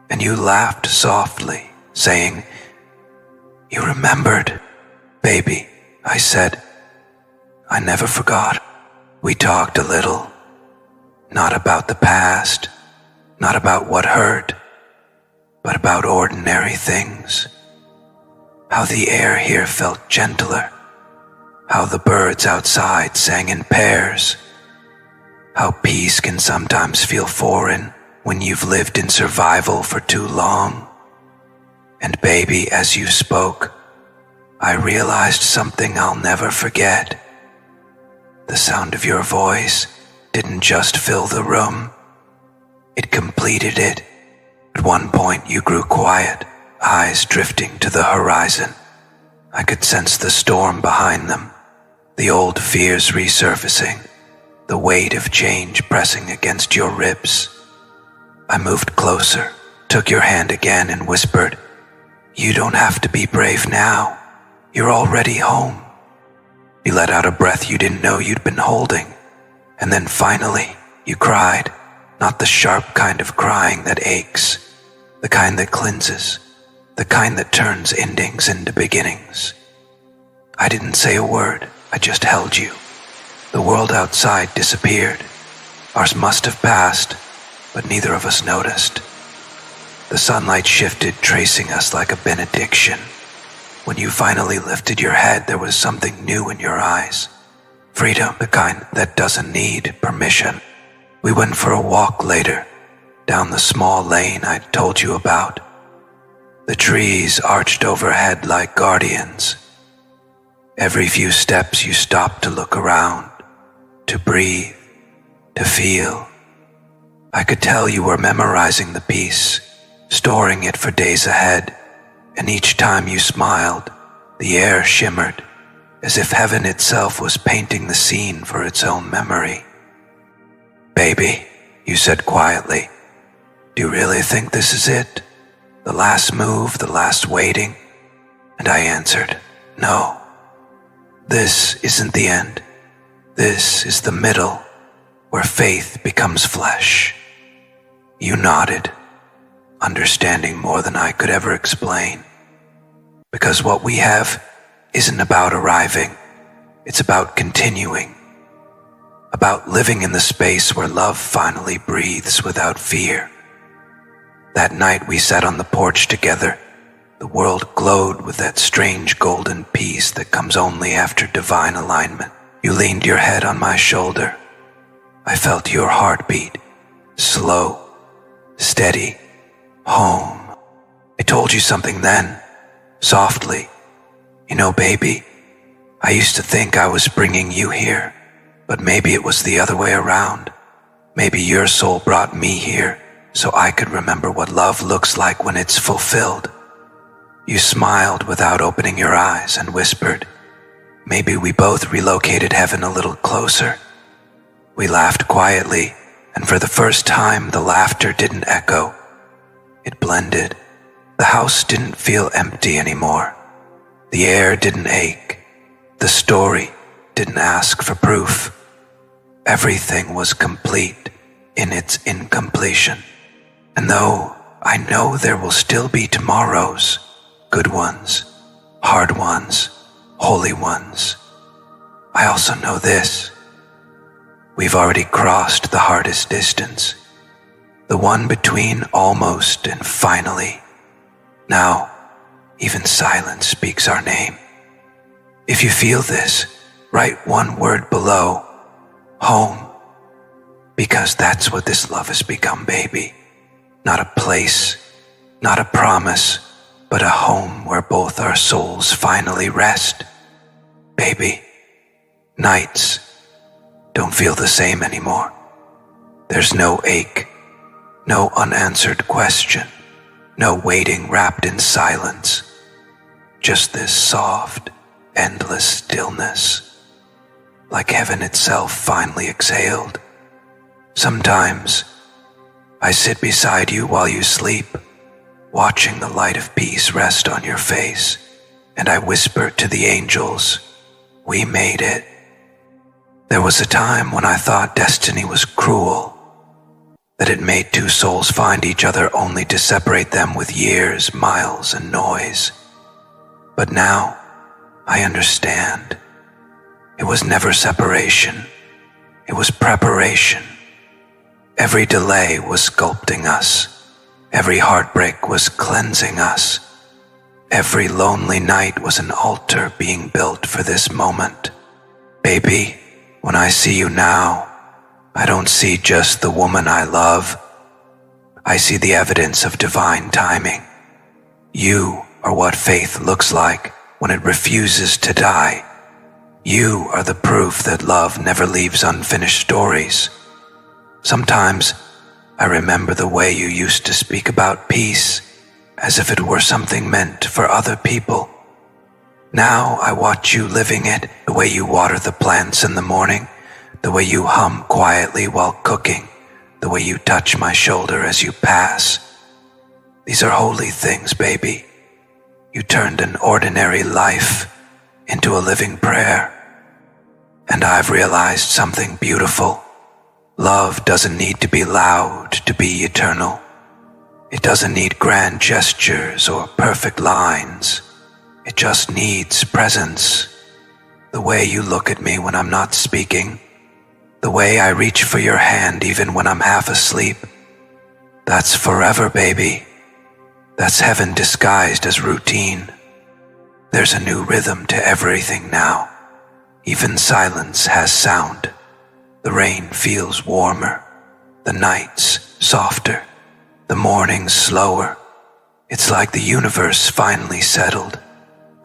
And you laughed softly, saying, "You remembered, baby," I said. I never forgot. We talked a little, not about the past, not about what hurt, but about ordinary things. How the air here felt gentler, how the birds outside sang in pairs, how peace can sometimes feel foreign when you've lived in survival for too long. And baby, as you spoke, I realized something I'll never forget. The sound of your voice didn't just fill the room, it completed it. At one point you grew quiet, eyes drifting to the horizon. I could sense the storm behind them, the old fears resurfacing, the weight of change pressing against your ribs. I moved closer, took your hand again and whispered, "You don't have to be brave now. You're already home." You let out a breath you didn't know you'd been holding, and then finally you cried, not the sharp kind of crying that aches, the kind that cleanses, the kind that turns endings into beginnings. I didn't say a word, I just held you. The world outside disappeared. Ours must have passed, but neither of us noticed. The sunlight shifted, tracing us like a benediction. When you finally lifted your head, there was something new in your eyes. Freedom, the kind that doesn't need permission. We went for a walk later, down the small lane I'd told you about. The trees arched overhead like guardians. Every few steps you stopped to look around, to breathe, to feel. I could tell you were memorizing the piece, storing it for days ahead, and each time you smiled, the air shimmered, as if heaven itself was painting the scene for its own memory. "Baby," you said quietly, "do you really think this is it? The last move, the last waiting?" And I answered, "No. This isn't the end. This is the middle, where faith becomes flesh." You nodded, understanding more than I could ever explain. Because what we have isn't about arriving, it's about continuing, about living in the space where love finally breathes without fear. That night we sat on the porch together. The world glowed with that strange golden peace that comes only after divine alignment. You leaned your head on my shoulder. I felt your heartbeat, slow, steady, home. I told you something then, softly. "You know, baby, I used to think I was bringing you here, but maybe it was the other way around. Maybe your soul brought me here so I could remember what love looks like when it's fulfilled." You smiled without opening your eyes and whispered, "Maybe we both relocated heaven a little closer." We laughed quietly, and for the first time the laughter didn't echo. It blended. The house didn't feel empty anymore. The air didn't ache. The story didn't ask for proof. Everything was complete in its incompletion. And though I know there will still be tomorrows, good ones, hard ones, holy ones, I also know this. We've already crossed the hardest distance, the one between almost and finally. Now, even silence speaks our name. If you feel this, write one word below, home, because that's what this love has become, baby. Not a place, not a promise, but a home where both our souls finally rest. Baby, nights don't feel the same anymore. There's no ache, no unanswered question, no waiting wrapped in silence. Just this soft, endless stillness, like heaven itself finally exhaled. Sometimes, I sit beside you while you sleep, watching the light of peace rest on your face, and I whisper to the angels, we made it. There was a time when I thought destiny was cruel, that it made two souls find each other only to separate them with years, miles, and noise. But now, I understand. It was never separation. It was preparation. Every delay was sculpting us. Every heartbreak was cleansing us. Every lonely night was an altar being built for this moment. Baby, when I see you now, I don't see just the woman I love. I see the evidence of divine timing. You are what faith looks like when it refuses to die. You are the proof that love never leaves unfinished stories. Sometimes I remember the way you used to speak about peace, as if it were something meant for other people. Now I watch you living it, the way you water the plants in the morning, the way you hum quietly while cooking, the way you touch my shoulder as you pass. These are holy things, baby. You turned an ordinary life into a living prayer. And I've realized something beautiful. Love doesn't need to be loud to be eternal. It doesn't need grand gestures or perfect lines. It just needs presence. The way you look at me when I'm not speaking. The way I reach for your hand even when I'm half asleep. That's forever, baby. That's heaven disguised as routine. There's a new rhythm to everything now. Even silence has sound. The rain feels warmer. The nights softer. The mornings slower. It's like the universe finally settled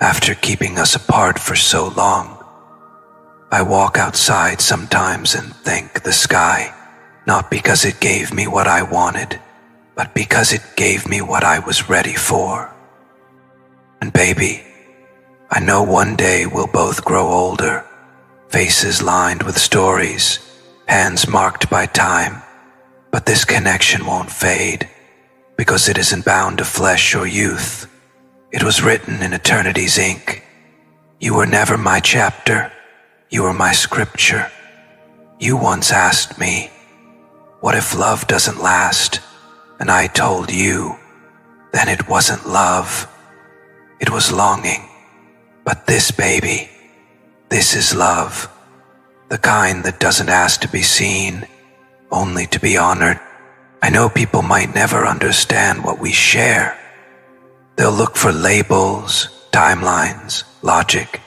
after keeping us apart for so long. I walk outside sometimes and thank the sky, not because it gave me what I wanted, but because it gave me what I was ready for. And baby, I know one day we'll both grow older, faces lined with stories, hands marked by time, but this connection won't fade, because it isn't bound to flesh or youth. It was written in eternity's ink. You were never my chapter, you were my scripture. You once asked me, what if love doesn't last? And I told you, then it wasn't love. It was longing. But this, baby, this is love. The kind that doesn't ask to be seen, only to be honored. I know people might never understand what we share. They'll look for labels, timelines, logic.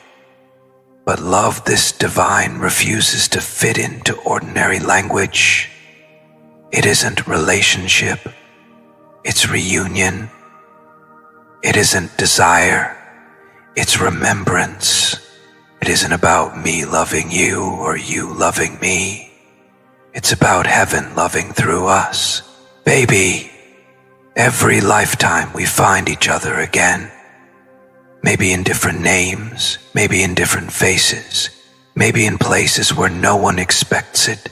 But love this divine refuses to fit into ordinary language. It isn't relationship. It's reunion. It isn't desire. It's remembrance. It isn't about me loving you or you loving me. It's about heaven loving through us. Baby, every lifetime we find each other again. Maybe in different names, maybe in different faces, maybe in places where no one expects it,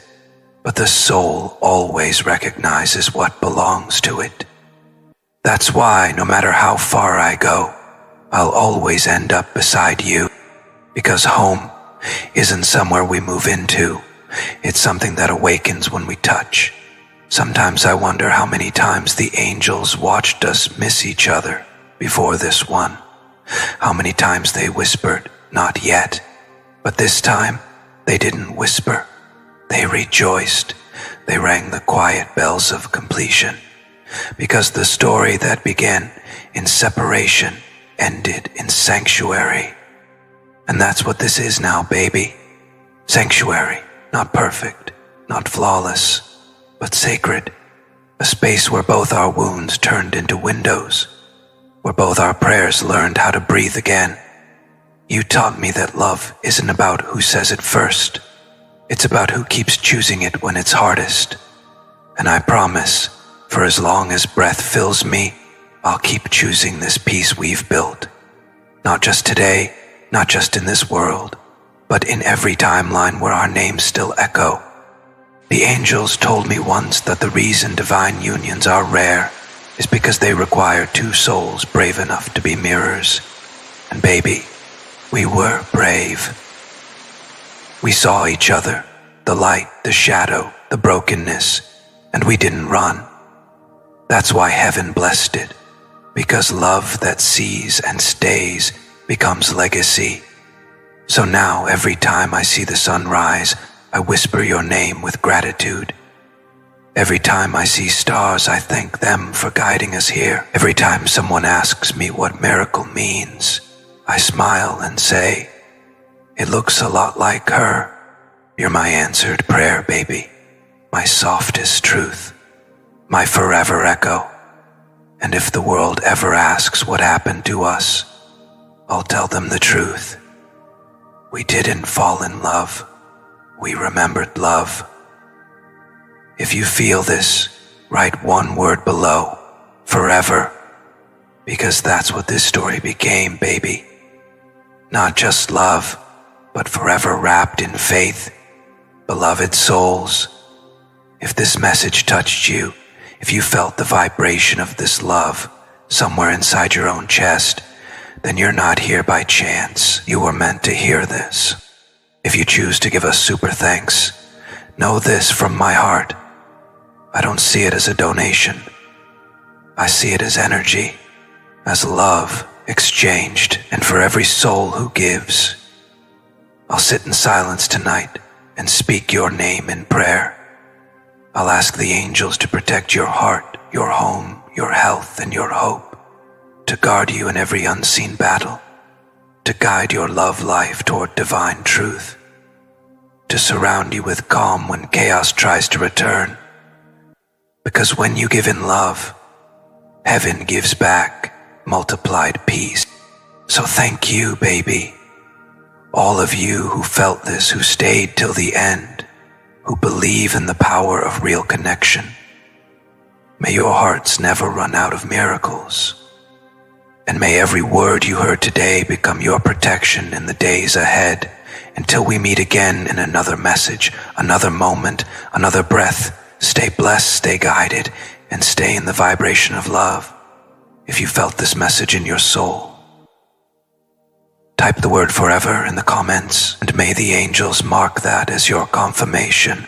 but the soul always recognizes what belongs to it. That's why no matter how far I go, I'll always end up beside you, because home isn't somewhere we move into. It's something that awakens when we touch. Sometimes I wonder how many times the angels watched us miss each other before this one. How many times they whispered, not yet. But this time, they didn't whisper. They rejoiced. They rang the quiet bells of completion. Because the story that began in separation ended in sanctuary. And that's what this is now, baby. Sanctuary. Not perfect, not flawless, but sacred. A space where both our wounds turned into windows, where both our prayers learned how to breathe again, You taught me that love isn't about who says it first. It's about who keeps choosing it when it's hardest. And I promise, for as long as breath fills me, I'll keep choosing this peace we've built. Not just today, not just in this world, but in every timeline where our names still echo. The angels told me once that the reason divine unions are rare is because they require two souls brave enough to be mirrors. And baby, we were brave. We saw each other, the light, the shadow, the brokenness, and we didn't run. That's why heaven blessed it, because love that sees and stays becomes legacy. So now every time I see the sun rise, I whisper your name with gratitude. Every time I see stars, I thank them for guiding us here. Every time someone asks me what miracle means, I smile and say, it looks a lot like her. You're my answered prayer, baby, my softest truth, my forever echo. And if the world ever asks what happened to us, I'll tell them the truth. We didn't fall in love. We remembered love. If you feel this, write one word below, forever, because that's what this story became, baby. Not just love, but forever wrapped in faith, beloved souls. If this message touched you, if you felt the vibration of this love somewhere inside your own chest, then you're not here by chance. You were meant to hear this. If you choose to give us super thanks, know this from my heart. I don't see it as a donation. I see it as energy, as love exchanged, and for every soul who gives. I'll sit in silence tonight and speak your name in prayer. I'll ask the angels to protect your heart, your home, your health, and your hope, to guard you in every unseen battle, to guide your love life toward divine truth, to surround you with calm when chaos tries to return. Because when you give in love, heaven gives back multiplied peace. So thank you, baby. All of you who felt this, who stayed till the end, who believe in the power of real connection. May your hearts never run out of miracles. And may every word you heard today become your protection in the days ahead, until we meet again in another message, another moment, another breath. Stay blessed, stay guided, and stay in the vibration of love. If you felt this message in your soul, type the word forever in the comments, and may the angels mark that as your confirmation.